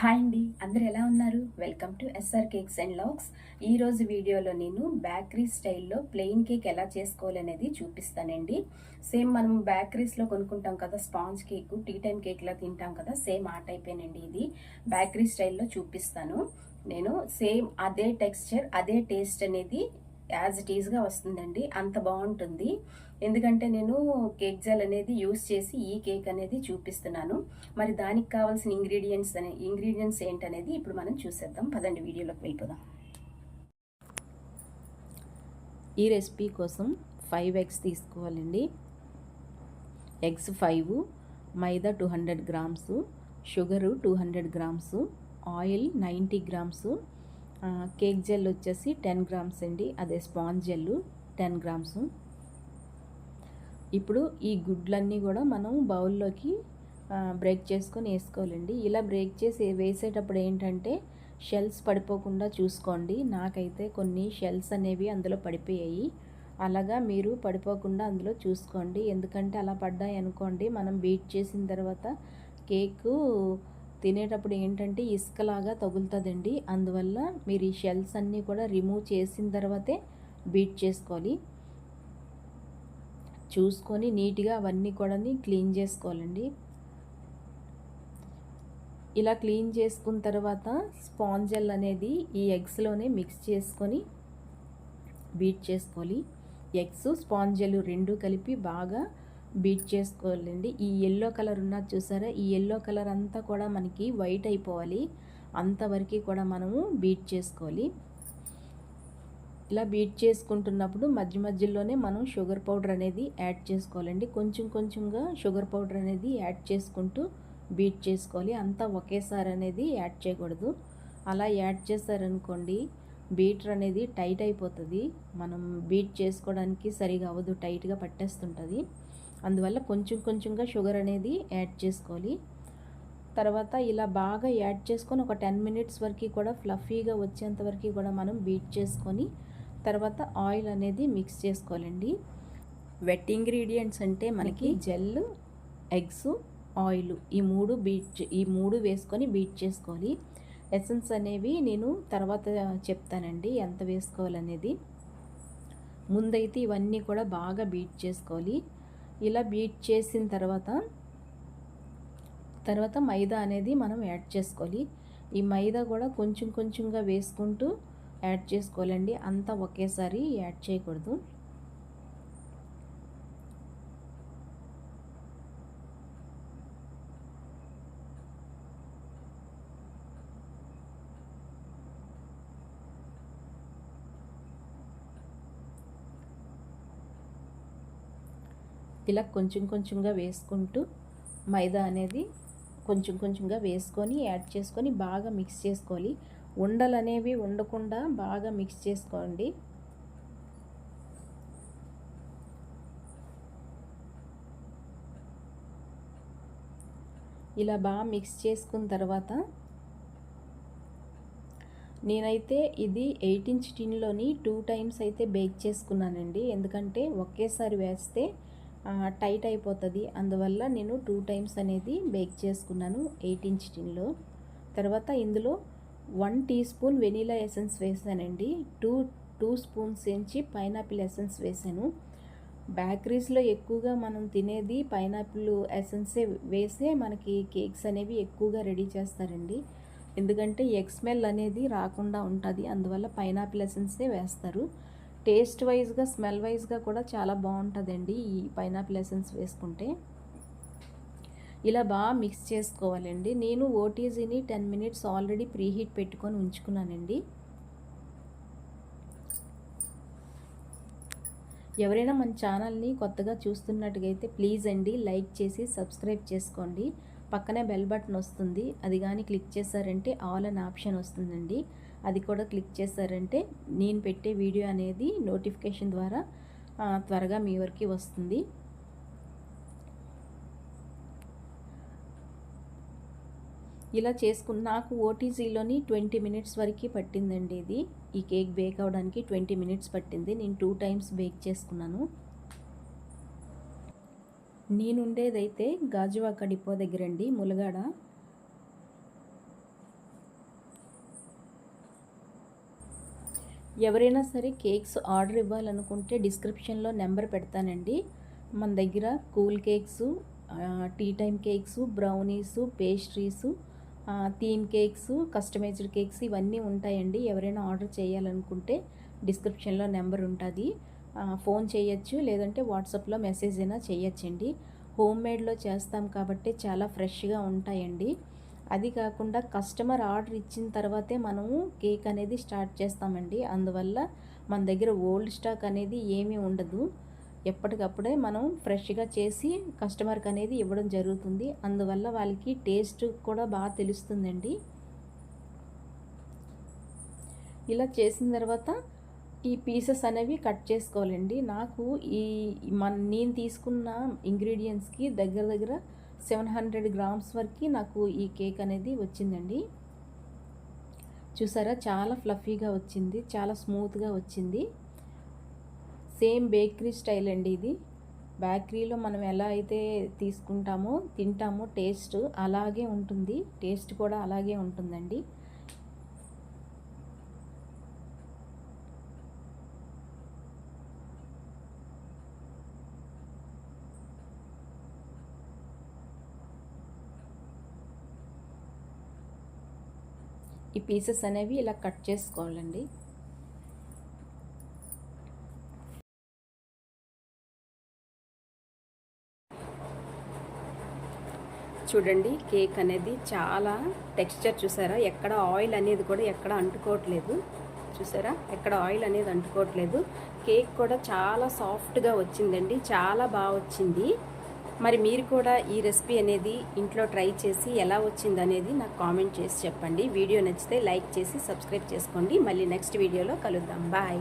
Hi అండి, అందరు ఎలా ఉన్నారు? Welcome to SR cakes and logs. ఈరోజు వీడియోలో నేను బేకరీ స్టైల్లో ప్లెయిన్ కేక్ ఎలా చేసుకోవాలనేది చూపిస్తానండి. సేమ్ మనం బేకరీస్లో కొనుక్కుంటాం కదా, స్పాంజ్ కేక్, టీ టైమ్ కేక్లా తింటాం కదా, సేమ్ ఆ టైపేనండి. ఇది బేకరీ స్టైల్లో చూపిస్తాను. నేను సేమ్ అదే టెక్స్చర్, అదే టేస్ట్ అనేది యాజ్ ఇట్ ఈస్గా వస్తుందండి. అంత బాగుంటుంది. ఎందుకంటే నేను కేక్ జెల్ అనేది యూస్ చేసి ఈ కేక్ అనేది చూపిస్తున్నాను. మరి దానికి కావాల్సిన ఇంగ్రీడియంట్స్ ఏంటనేది ఇప్పుడు మనం చూసేద్దాం. పదండి వీడియోలోకి వెళ్ళిపోదాం. ఈ రెసిపీ కోసం 5 ఎగ్స్ తీసుకోవాలండి. ఎగ్స్ 5, మైదా 200 grams, sugar 200 grams, oil 90 grams, cake gel వచ్చేసి 10 గ్రామ్స్ అండి. అదే స్పాంజ్ జెల్ 10 గ్రామ్స్. ఇప్పుడు ఈ గుడ్లన్నీ కూడా మనం బౌల్లోకి బ్రేక్ చేసుకొని వేసుకోవాలండి. ఇలా బ్రేక్ చేసి వేసేటప్పుడు ఏంటంటే షెల్స్ పడిపోకుండా చూసుకోండి. నాకైతే కొన్ని షెల్స్ అనేవి అందులో పడిపోయాయి. అలాగా మీరు పడిపోకుండా అందులో చూసుకోండి. ఎందుకంటే అలా పడ్డాయి అనుకోండి, మనం బీట్ చేసిన తర్వాత కేకు తినేటప్పుడు ఏంటంటే ఇసుకలాగా తగులుతుందండి. అందువల్ల మీరు ఈ షెల్స్ అన్నీ కూడా రిమూవ్ చేసిన తర్వాతే బీట్ చేసుకోవాలి. చూసుకొని నీట్గా అవన్నీ కూడా క్లీన్ చేసుకోవాలండి. ఇలా క్లీన్ చేసుకున్న తర్వాత స్పాంజ్ జెల్ అనేది ఈ ఎగ్స్లోనే మిక్స్ చేసుకొని బీట్ చేసుకోవాలి. ఎగ్స్ స్పాంజ్ జెల్ రెండు కలిపి బాగా బీట్ చేసుకోవాలండి. ఈ ఎల్లో కలర్ ఉన్నది చూసారా, ఈ ఎల్లో కలర్ అంతా కూడా మనకి వైట్ అయిపోవాలి. అంతవరకు కూడా మనము బీట్ చేసుకోవాలి. ఇలా బీట్ చేసుకుంటున్నప్పుడు మధ్య మధ్యలోనే మనం షుగర్ పౌడర్ అనేది యాడ్ చేసుకోవాలండి. కొంచెం కొంచెంగా షుగర్ పౌడర్ అనేది యాడ్ చేసుకుంటూ బీట్ చేసుకోవాలి. అంతా ఒకేసారి అనేది యాడ్ చేయకూడదు. అలా యాడ్ చేశారనుకోండి బీటర్ అనేది టైట్ అయిపోతుంది. మనం బీట్ చేసుకోవడానికి సరిగా అవ్వదు, టైట్గా పట్టేస్తుంటుంది. అందువల్ల కొంచెం కొంచెంగా షుగర్ అనేది యాడ్ చేసుకోవాలి. తర్వాత ఇలా బాగా యాడ్ చేసుకొని ఒక 10 మినిట్స్ వరకు కూడా ఫ్లఫీగా వచ్చేంత వరకు కూడా మనం బీట్ చేసుకొని తర్వాత ఆయిల్ అనేది మిక్స్ చేసుకోవాలండి. వెట్ ఇంగ్రీడియంట్స్ అంటే మనకి జెల్, ఎగ్స్, ఆయిల్, ఈ మూడు వేసుకొని బీట్ చేసుకోవాలి. ఎసెన్స్ అనేవి నేను తర్వాత చెప్తానండి ఎంత వేసుకోవాలనేది. ముందైతే ఇవన్నీ కూడా బాగా బీట్ చేసుకోవాలి. ఇలా బీట్ చేసిన తర్వాత మైదా అనేది మనం యాడ్ చేసుకోవాలి. ఈ మైదా కూడా కొంచెం కొంచెంగా వేసుకుంటూ యాడ్ చేసుకోవాలండి. అంతా ఒకేసారి యాడ్ చేయకూడదు. ఇలా కొంచెం కొంచెంగా వేసుకుంటూ మైదా అనేది కొంచెం కొంచెంగా వేసుకొని యాడ్ చేసుకొని బాగా మిక్స్ చేసుకోవాలి. ఉండలు అనేవి ఉండకుండా బాగా మిక్స్ చేసుకోండి. ఇలా బాగా మిక్స్ చేసుకున్న తర్వాత నేనైతే ఇది 8 ఇంచ్ టిన్లోని 2 టైమ్స్ అయితే బేక్ చేసుకున్నానండి. ఎందుకంటే ఒకేసారి వేస్తే టైట్ అయిపోతుంది. అందువల్ల నేను 2 టైమ్స్ అనేది బేక్ చేసుకున్నాను 8 ఇంచ్ టిన్లో. తర్వాత ఇందులో 1 టీ స్పూన్ వెనీలా ఎసెన్స్ వేసానండి. 2 స్పూన్స్ నుంచి పైనాపిల్ ఎసెన్స్ వేసాను. బేకరీస్లో ఎక్కువగా మనం తినేది పైనాపిల్ ఎసెన్సే వేసే మనకి కేక్స్ అనేవి ఎక్కువగా రెడీ చేస్తారండి. ఎందుకంటే ఎగ్ స్మెల్ అనేది రాకుండా ఉంటుంది. అందువల్ల పైనాపిల్ ఎసెన్సే వేస్తారు. టేస్ట్ వైజ్గా, స్మెల్ వైజ్గా కూడా చాలా బాగుంటుందండి ఈ పైనాపిల్ ఎసెన్స్ వేసుకుంటే. ఇలా బాగా మిక్స్ చేసుకోవాలండి. నేను ఓటీజీని 10 మినిట్స్ ఆల్రెడీ ప్రీహీట్ పెట్టుకొని ఉంచుకున్నానండి. ఎవరైనా మన ఛానల్ని కొత్తగా చూస్తున్నట్టుగైతే ప్లీజ్ అండి లైక్ చేసి సబ్స్క్రైబ్ చేసుకోండి. పక్కనే బెల్ బటన్ వస్తుంది, అది కానీ క్లిక్ చేశారంటే ఆల్ అనే ఆప్షన్ వస్తుందండి. అది కూడా క్లిక్ చేశారంటే నేను పెట్టే వీడియో అనేది నోటిఫికేషన్ ద్వారా త్వరగా మీ వరకు వస్తుంది. ఇలా నాకు ఓటీజీలోని 20 మినిట్స్ వరకు పట్టిందండి. ఈ కేక్ బేక్ అవ్వడానికి 20 మినిట్స్ పట్టింది. నేను 2 టైమ్స్ బేక్ చేసుకున్నాను. నేనుండేదైతే గాజువాక డిపో దగ్గరండి, ములగాడ. ఎవరైనా సరే కేక్స్ ఆర్డర్ ఇవ్వాలనుకుంటే డిస్క్రిప్షన్లో నెంబర్ పెడతానండి. మన దగ్గర cool cakes, tea time cakes, brownies, pastries, theme cakes, customised cakes ఇవన్నీ ఉంటాయండి. ఎవరైనా ఆర్డర్ చేయాలనుకుంటే డిస్క్రిప్షన్లో నెంబర్ ఉంటుంది, ఫోన్ చేయొచ్చు, లేదంటే వాట్సాప్లో మెసేజ్ అయినా చేయొచ్చండి. హోమ్ మేడ్లో చేస్తాం కాబట్టి చాలా ఫ్రెష్గా ఉంటాయండి. అది కాకుండా కస్టమర్ ఆర్డర్ ఇచ్చిన తర్వాతే మనము కేక్ అనేది స్టార్ట్ చేస్తామండి. అందువల్ల మన దగ్గర ఓల్డ్ స్టాక్ అనేది ఏమీ ఉండదు. ఎప్పటికప్పుడే మనం ఫ్రెష్గా చేసి కస్టమర్కి అనేది ఇవ్వడం జరుగుతుంది. అందువల్ల వాళ్ళకి టేస్ట్ కూడా బాగా తెలుస్తుందండి. ఇలా చేసిన తర్వాత ఈ పీసెస్ అనేవి కట్ చేసుకోవాలండి. నాకు నేను తీసుకున్న ఇంగ్రీడియంట్స్కి దగ్గర దగ్గర 700 గ్రామ్స్ వరకు నాకు ఈ కేక్ అనేది వచ్చిందండి. చూసారా, చాలా ఫ్లఫీగా వచ్చింది, చాలా స్మూత్గా వచ్చింది. సేమ్ బేకరీ స్టైల్ అండి ఇది. బేకరీలో మనం ఎలా అయితే తీసుకుంటామో తింటామో టేస్ట్ అలాగే ఉంటుంది, టేస్ట్ కూడా అలాగే ఉంటుందండి. ఈ పీసెస్ అనేవి ఇలా కట్ చేసుకోవాలండి. చూడండి, కేక్ అనేది చాలా టెక్స్చర్ చూసారా, ఎక్కడ ఆయిల్ అనేది కూడా ఎక్కడ అంటుకోవట్లేదు. చూసారా, ఎక్కడ ఆయిల్ అనేది అంటుకోవట్లేదు. కేక్ కూడా చాలా సాఫ్ట్గా వచ్చిందండి, చాలా బాగా వచ్చింది. మరి మీరు కూడా ఈ రెసిపీ అనేది ఇంట్లో ట్రై చేసి ఎలా వచ్చిందనేది నాకు కామెంట్ చేసి చెప్పండి. వీడియో నచ్చితే లైక్ చేసి సబ్స్క్రైబ్ చేసుకోండి. మళ్ళీ నెక్స్ట్ వీడియోలో కలుద్దాం. బాయ్.